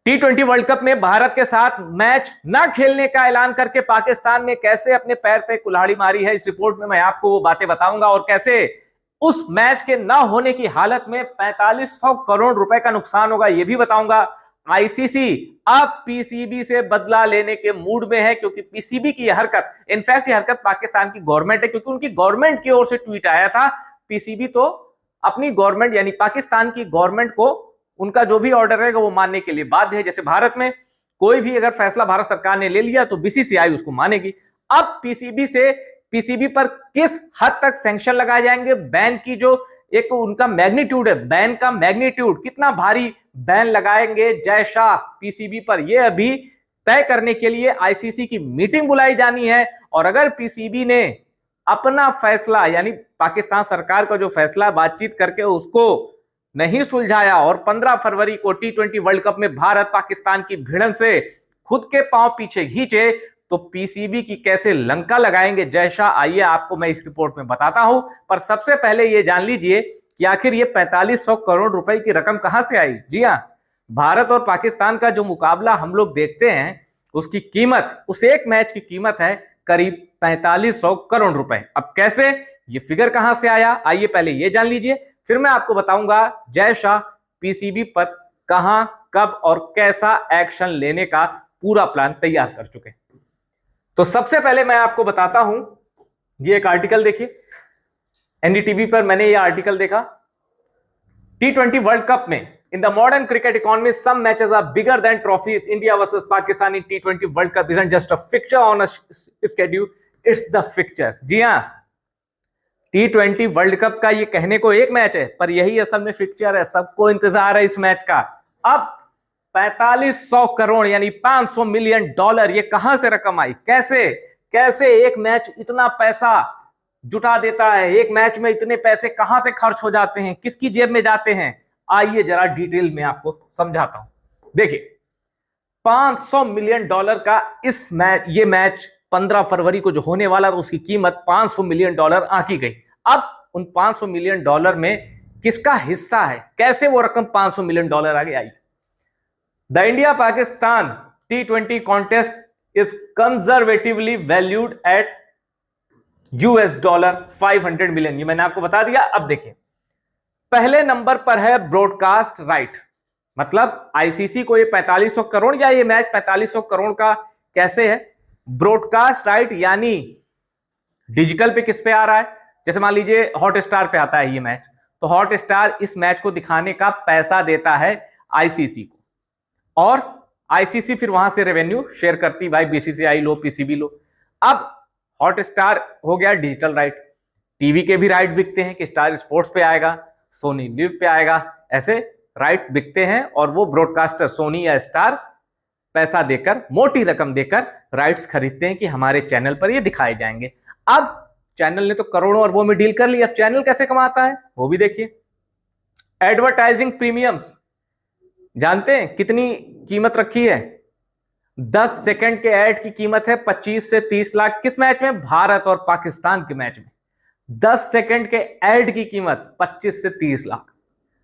T20 world cup में भारत के साथ मैच न खेलने का ऐलान करके पाकिस्तान ने कैसे अपने पैर पे कुल्हाड़ी मारी है, इस रिपोर्ट में मैं आपको वो बातें बताऊंगा और कैसे उस मैच के न होने की हालत में 4500 करोड़ रुपए का नुकसान होगा, ये भी बताऊंगा। आईसीसी अब पीसीबी से बदला लेने के मूड में है, क्योंकि पीसीबी की यह हरकत, इनफैक्ट ये हरकत पाकिस्तान की गवर्नमेंट है, क्योंकि उनकी गवर्नमेंट की ओर से ट्वीट आया था। पीसीबी तो अपनी गवर्नमेंट यानी पाकिस्तान की गवर्नमेंट को उनका जो भी ऑर्डर रहेगा वो मानने के लिए बाध्य है। जैसे भारत में कोई भी अगर फैसला भारत सरकार ने ले लिया तो बीसीसीआई उसको मानेगी। अब पीसीबी पर किस हद तक सैंक्शन लगाए जाएंगे, बैन की जो एक उनका मैग्नीट्यूड है, बैन का मैग्नीट्यूड कितना भारी बैन लगाएंगे जय शाह पीसीबी पर, यह अभी तय करने के लिए आईसीसी की मीटिंग बुलाई जानी है। और अगर पीसीबी ने अपना फैसला यानी पाकिस्तान सरकार का जो फैसला बातचीत करके उसको नहीं सुलझाया और 15 फरवरी को T20 वर्ल्ड कप में भारत पाकिस्तान की भिड़ंत से खुद के पांव पीछे खींचे, तो पीसीबी की कैसे लंका लगाएंगे जय शाह, आइए आपको मैं इस रिपोर्ट में बताता हूं। पर सबसे पहले यह जान लीजिए कि आखिर ये 4500 करोड़ रुपए की रकम कहां से आई। जी हां, भारत और पाकिस्तान का जो मुकाबला हम लोग देखते हैं उसकी कीमत, उस एक मैच की कीमत है करीब 4500 करोड़ रुपए। अब कैसे ये फिगर कहां से आया, आइए पहले ये जान लीजिए, फिर मैं आपको बताऊंगा जय शाह पीसीबी पर कहां, कब और कैसा एक्शन लेने का पूरा प्लान तैयार कर चुके हैं। तो सबसे पहले मैं आपको बताता हूं, ये एक आर्टिकल देखिए, एनडीटीवी पर मैंने ये आर्टिकल देखा। T20 वर्ल्ड कप में in the modern cricket economy some matches are bigger than trophies. India versus Pakistan in T20 world cup isn't just a fixture on a schedule, it's the fixture. जी हां, T20 world cup का ये कहने को एक match है, पर यही असल में फिक्चर है, सबको इंतजार है इस मैच का। अब 4500 करोड़ यानी 500 मिलियन डॉलर, ये कहां से रकम आई, कैसे कैसे एक मैच इतना पैसा जुटा देता है, एक मैच में इतने पैसे कहां से खर्च हो जाते हैं, किसकी जेब में जाते हैं, आइए जरा डिटेल में आपको समझाता हूं। देखिए, 500 मिलियन डॉलर का इस मैच, ये मैच 15 फरवरी को जो होने वाला था उसकी कीमत 500 मिलियन डॉलर आंकी गई। अब उन 500 मिलियन डॉलर में किसका हिस्सा है, कैसे वो रकम 500 मिलियन डॉलर आगे आई। The India Pakistan T20 contest is conservatively valued at $500 million, ये मैंने आपको बता दिया। अब देखिए, पहले नंबर पर है ब्रॉडकास्ट राइट, मतलब आईसीसी को ये 4500 करोड़ या ये मैच 4500 करोड़ का कैसे है। ब्रॉडकास्ट राइट यानी डिजिटल पे किस पे आ रहा है, जैसे मान लीजिए हॉटस्टार पे आता है ये मैच, तो हॉटस्टार इस मैच को दिखाने का पैसा देता है आईसीसी को, और आईसीसी फिर वहां से रेवेन्यू शेयर करती, भाई बीसीसीआई लो, पीसीबी लो। अब हॉटस्टार हो गया डिजिटल राइट, टीवी के भी राइट बिकते हैं कि स्टार स्पोर्ट्स पे आएगा, सोनी लिव पे आएगा, ऐसे राइट्स बिकते हैं और वो ब्रॉडकास्टर सोनी या स्टार पैसा देकर, मोटी रकम देकर राइट्स खरीदते हैं कि हमारे चैनल पर ये दिखाए जाएंगे। अब चैनल ने तो करोड़ों अरबों में डील कर ली, अब चैनल कैसे कमाता है वो भी देखिए। एडवर्टाइजिंग प्रीमियम्स जानते हैं कितनी कीमत रखी है, 10 सेकंड के ऐड की कीमत है 25 से 30 लाख। किस मैच में, भारत और पाकिस्तान के मैच में 10 सेकंड के ऐड की कीमत 25 से 30 लाख।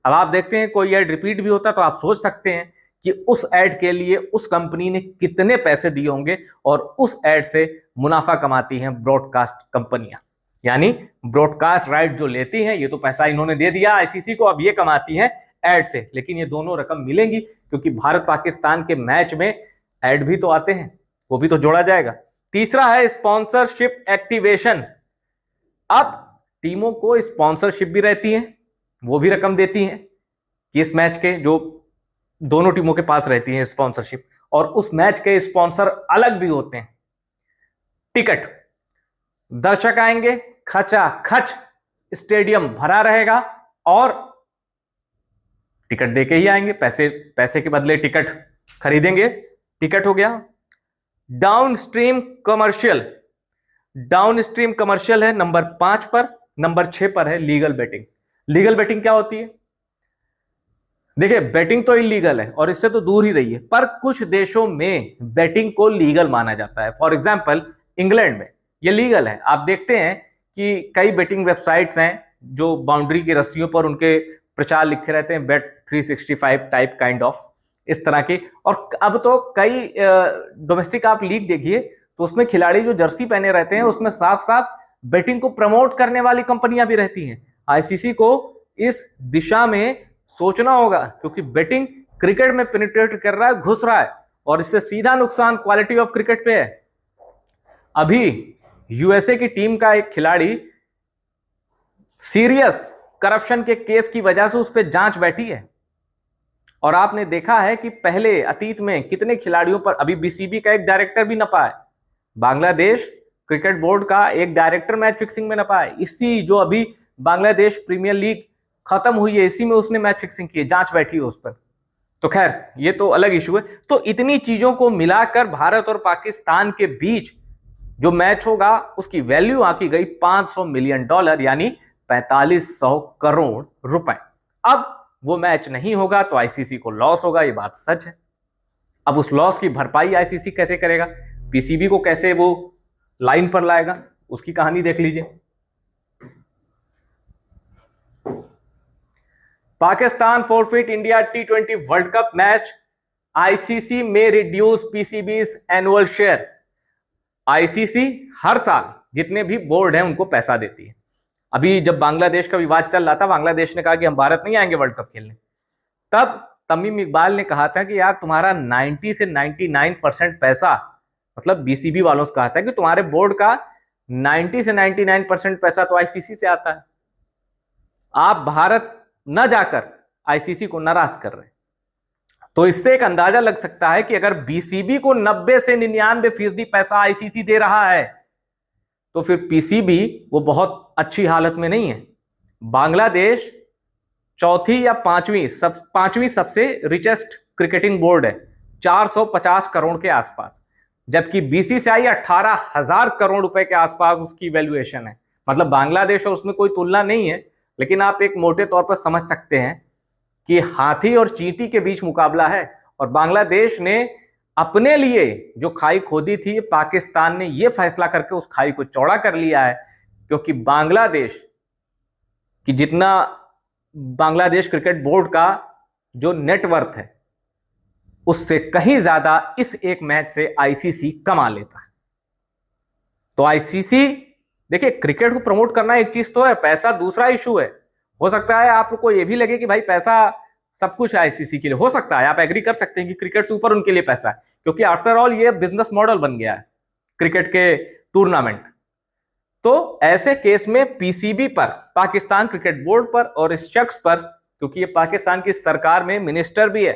अब आप देखते हैं कोई ऐड रिपीट भी होता तो आप सोच सकते हैं कि उस ऐड के लिए उस कंपनी ने कितने पैसे दिए होंगे, और उस ऐड से मुनाफा कमाती हैं ब्रॉडकास्ट कंपनियां, यानी ब्रॉडकास्ट राइट जो लेती हैं, ये तो पैसा इन्होंने दे दिया आईसीसी को, अब ये कमाती हैं ऐड से। लेकिन ये दोनों रकम मिलेंगी क्योंकि भारत पाकिस्तान के मैच में ऐड भी तो आते हैं, वो भी तो जोड़ा जाएगा। तीसरा है स्पॉन्सरशिप एक्टिवेशन, अब टीमों को स्पॉन्सरशिप भी रहती है, वो भी रकम देती हैं कि इस मैच के जो दोनों टीमों के पास रहती है स्पॉन्सरशिप, और उस मैच के स्पॉन्सर अलग भी होते हैं। टिकट, दर्शक आएंगे, खचा खच स्टेडियम भरा रहेगा और टिकट देके ही आएंगे, पैसे के बदले टिकट खरीदेंगे, टिकट हो गया। डाउनस्ट्रीम कमर्शियल, डाउनस्ट्रीम कमर्शियल है नंबर 5 पर। नंबर 6 पर है लीगल बेटिंग। लीगल बेटिंग क्या होती है, देखिए बेटिंग तो इलीगल है और इससे तो दूर ही रहिए, पर कुछ देशों में बेटिंग को लीगल माना जाता है। फॉर एग्जांपल इंग्लैंड में ये लीगल है। आप देखते हैं कि कई बेटिंग वेबसाइट्स हैं जो बाउंड्री की रस्सियों पर उनके प्रचार लिखे रहते हैं, बेट 365 टाइप काइंड ऑफ, इस तरह के। और अब तो कई डोमेस्टिक आप लीग देखिए तो उसमें खिलाड़ी जो जर्सी पहने रहते हैं उसमें साफ साफ बेटिंग को प्रमोट करने वाली कंपनियां भी रहती हैं। आईसीसी को इस दिशा में सोचना होगा, क्योंकि बेटिंग क्रिकेट में पेनिट्रेट कर रहा है, घुस रहा है, और इससे सीधा नुकसान क्वालिटी ऑफ क्रिकेट पे है। अभी यूएसए की टीम का एक खिलाड़ी सीरियस करप्शन के केस की वजह से उस पर जांच बैठी है। और आपने देखा है कि पहले अतीत में कितने खिलाड़ियों पर, अभी बीसीबी का एक डायरेक्टर भी नपा है, बांग्लादेश क्रिकेट बोर्ड का एक डायरेक्टर मैच फिक्सिंग में नपा है। इसी जो अभी बांग्लादेश प्रीमियर लीग खत्म हुई है इसी में उसने मैच फिक्सिंग की है, जांच बैठी है उस पर। तो खैर ये तो अलग इशू है। तो इतनी चीजों को मिलाकर भारत और पाकिस्तान के बीच जो मैच होगा उसकी वैल्यू आंकी गई $500 मिलियन, यानी 4500 करोड़ रुपए। अब वो मैच नहीं होगा तो आईसीसी को लॉस होगा, ये बात सच है। अब उस लॉस की भरपाई आईसीसी कैसे करेगा, पीसीबी को कैसे वो लाइन पर लाएगा, उसकी कहानी देख लीजिए। Pakistan forfeit India T20 world cup match, ICC में रिड्यूस पीसीबी's एनुअल शेयर। आईसीसी हर साल जितने भी बोर्ड हैं उनको पैसा देती है। अभी जब बांग्लादेश का विवाद चल रहा था, बांग्लादेश ने कहा कि हम भारत नहीं आएंगे वर्ल्ड कप खेलने, तब तमीम इकबाल ने कहा था कि यार तुम्हारा 90 से 99% पैसा, मतलब बीसीबी वालों से कहा था कि तुम्हारे बोर्ड का 90 से 99% पैसा तो आईसीसी से आता है, आप भारत न जाकर आईसीसी को नाराज कर रहे हैं। तो इससे एक अंदाजा लग सकता है कि अगर बीसीबी को 90 से 99% पैसा आईसीसी दे रहा है तो फिर पीसीबी वो बहुत अच्छी हालत में नहीं है। बांग्लादेश चौथी या पांचवी सबसे रिचेस्ट क्रिकेटिंग बोर्ड है, 450 करोड़ के आसपास, जबकि बीसीसीआई 18,000 करोड़ रुपए के आसपास उसकी वैल्यूएशन है। मतलब बांग्लादेश और उसमें कोई तुलना नहीं है, लेकिन आप एक मोटे तौर पर समझ सकते हैं कि हाथी और चींटी के बीच मुकाबला है। और बांग्लादेश ने अपने लिए जो खाई खोदी थी, पाकिस्तान ने यह फैसला करके उस खाई को चौड़ा कर लिया है, क्योंकि बांग्लादेश की जितना बांग्लादेश क्रिकेट बोर्ड का जो नेटवर्थ है उससे कहीं ज्यादा इस एक मैच से आईसीसी कमा लेता है। तो आईसीसी देखिए, क्रिकेट को प्रमोट करना एक चीज तो है, पैसा दूसरा इशू है। हो सकता है आपको ये भी लगे कि भाई पैसा सब कुछ है आईसीसी के लिए, हो सकता है आप एग्री कर सकते हैं कि क्रिकेट से ऊपर उनके लिए पैसा है, क्योंकि आफ्टर ऑल ये बिजनेस मॉडल बन गया है क्रिकेट के टूर्नामेंट। तो ऐसे केस में पीसीबी पर, पाकिस्तान क्रिकेट बोर्ड पर और इस शख्स पर, क्योंकि ये पाकिस्तान की सरकार में मिनिस्टर भी है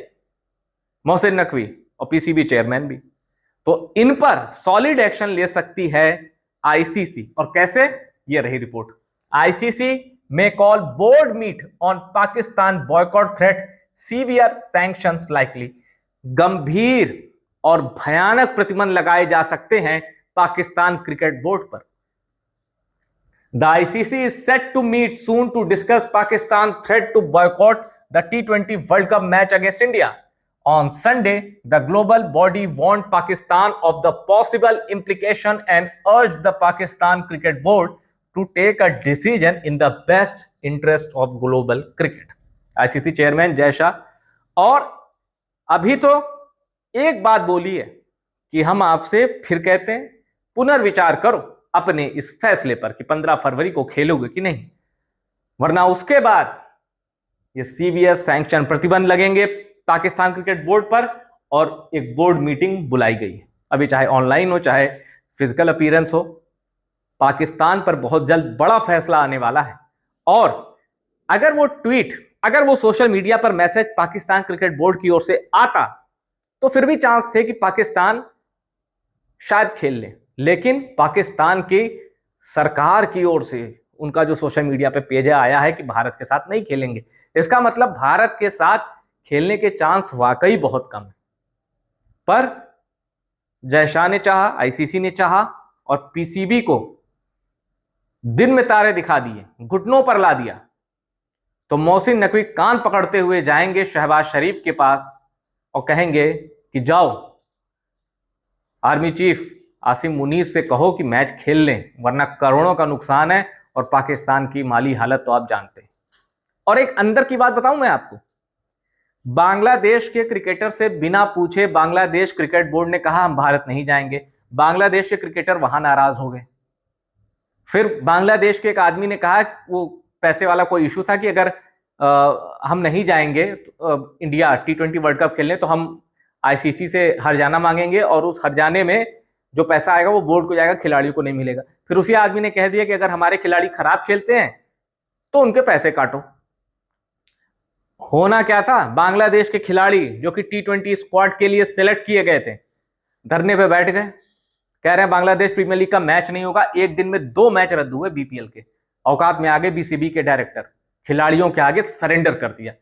मोहसिन नकवी और पीसीबी चेयरमैन भी, तो इन पर सॉलिड एक्शन ले सकती है आईसीसी। और कैसे, ये रही report. ICC may call board meet on Pakistan boycott threat, severe sanctions likely। गंभीर और भयानक प्रतिबंध लगाए जा सकते हैं पाकिस्तान क्रिकेट बोर्ड पर। The ICC is set to meet soon to discuss Pakistan threat to boycott the T20 World Cup match against India. On Sunday, the global body warned Pakistan of the possible implication and urged the Pakistan Cricket Board to take a decision in the best interest of global cricket। ICC chairman Jay Shah, और अभी तो एक बात बोली है कि हम आपसे फिर कहते हैं पुनर्विचार करो अपने इस फैसले पर कि 15 फरवरी को खेलोगे कि नहीं, वरना उसके बाद ये सीवियर सैंक्शन, प्रतिबंध लगेंगे पाकिस्तान क्रिकेट बोर्ड पर। और एक बोर्ड मीटिंग बुलाई गई है, अभी चाहे ऑनलाइन हो चाहे फिजिकल अपीयरेंस हो। पाकिस्तान पर बहुत जल्द बड़ा फैसला आने वाला है। और अगर वो ट्वीट, अगर वो सोशल मीडिया पर मैसेज पाकिस्तान क्रिकेट बोर्ड की ओर से आता तो फिर भी चांस थे कि पाकिस्तान शायद खेल ले, लेकिन पाकिस्तान की सरकार की ओर से उनका जो सोशल मीडिया पे पेज आया है कि भारत के साथ नहीं खेलेंगे, इसका मतलब भारत के साथ खेलने के चांस वाकई बहुत कम है। पर जय शाह ने चाहा, आईसीसी ने चाहा और पीसीबी को दिन में तारे दिखा दिए, घुटनों पर ला दिया, तो मोहसिन नकवी कान पकड़ते हुए जाएंगे शहबाज शरीफ के पास और कहेंगे कि जाओ आर्मी चीफ आसिम मुनीर से कहो कि मैच खेल लें, वरना करोड़ों का नुकसान है और पाकिस्तान की माली हालत तो आप जानते हैं। और एक अंदर की बात बताऊं मैं आपको, बांग्लादेश के क्रिकेटर से बिना पूछे बांग्लादेश क्रिकेट बोर्ड ने कहा हम भारत नहीं जाएंगे। बांग्लादेश के क्रिकेटर वहां नाराज हो गए। फिर बांग्लादेश के एक आदमी ने कहा, वो पैसे वाला कोई इशू था कि अगर हम नहीं जाएंगे इंडिया T20 वर्ल्ड कप खेलने तो हम आईसीसी से हर्जाना मांगेंगे और उस हर्जाने में जो पैसा आएगा वो बोर्ड को जाएगा, खिलाड़ियों को नहीं मिलेगा। फिर उसी आदमी ने कह दिया कि अगर हमारे खिलाड़ी खराब खेलते हैं तो उनके पैसे काटो। होना क्या था, बांग्लादेश के खिलाड़ी जो कि T20 स्क्वाड के लिए सिलेक्ट किए गए थे धरने पे बैठ गए, कह रहे हैं बांग्लादेश प्रीमियर लीग का मैच नहीं होगा। एक दिन में 2 मैच रद्द हुए बीपीएल के। औकात में आगे बीसीबी के डायरेक्टर खिलाड़ियों के आगे सरेंडर कर दिया।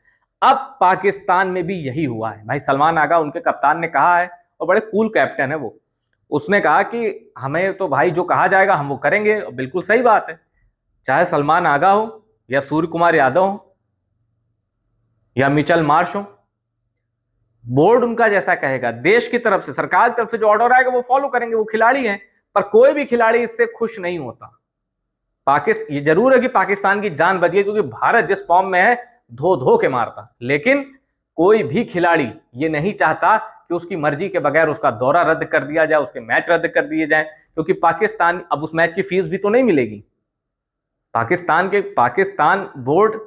अब पाकिस्तान में भी यही हुआ है भाई। सलमान आगा उनके कप्तान ने कहा है, और बड़े कूल कैप्टन है वो, उसने कहा कि हमें तो भाई जो कहा जाएगा हम वो करेंगे। बिल्कुल सही बात है, चाहे सलमान आगा हो या सूर्य कुमार यादव हो या मिचेल मार्श हो, बोर्ड उनका जैसा कहेगा, देश की तरफ से सरकार की तरफ से जो ऑर्डर आएगा वो फॉलो करेंगे। वो खिलाड़ी हैं, पर कोई भी खिलाड़ी इससे खुश नहीं होता। ये जरूर है कि पाकिस्तान की जान बच गई, क्योंकि भारत जिस फॉर्म में है धो धो के मारता, लेकिन कोई भी खिलाड़ी ये नहीं चाहता कि उसकी मर्जी के बगैर उसका दौरा रद्द कर दिया जाए, उसके मैच रद्द कर दिए जाए, क्योंकि पाकिस्तान अब उस मैच की फीस भी तो नहीं मिलेगी। पाकिस्तान बोर्ड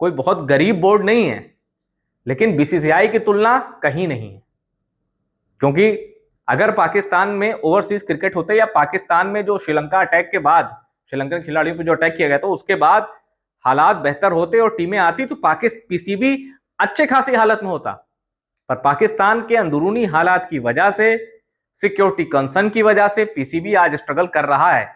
कोई बहुत गरीब बोर्ड नहीं है, लेकिन बीसीसीआई की तुलना कहीं नहीं है। क्योंकि अगर पाकिस्तान में ओवरसीज क्रिकेट होते या पाकिस्तान में जो श्रीलंका अटैक के बाद श्रीलंकन खिलाड़ियों पर जो अटैक किया गया था उसके बाद हालात बेहतर होते और टीमें आती तो पीसीबी अच्छे खासी हालत में होता। पर पाकिस्तान के अंदरूनी हालात की वजह से, सिक्योरिटी कंसर्न की वजह से पीसीबी आज स्ट्रगल कर रहा है।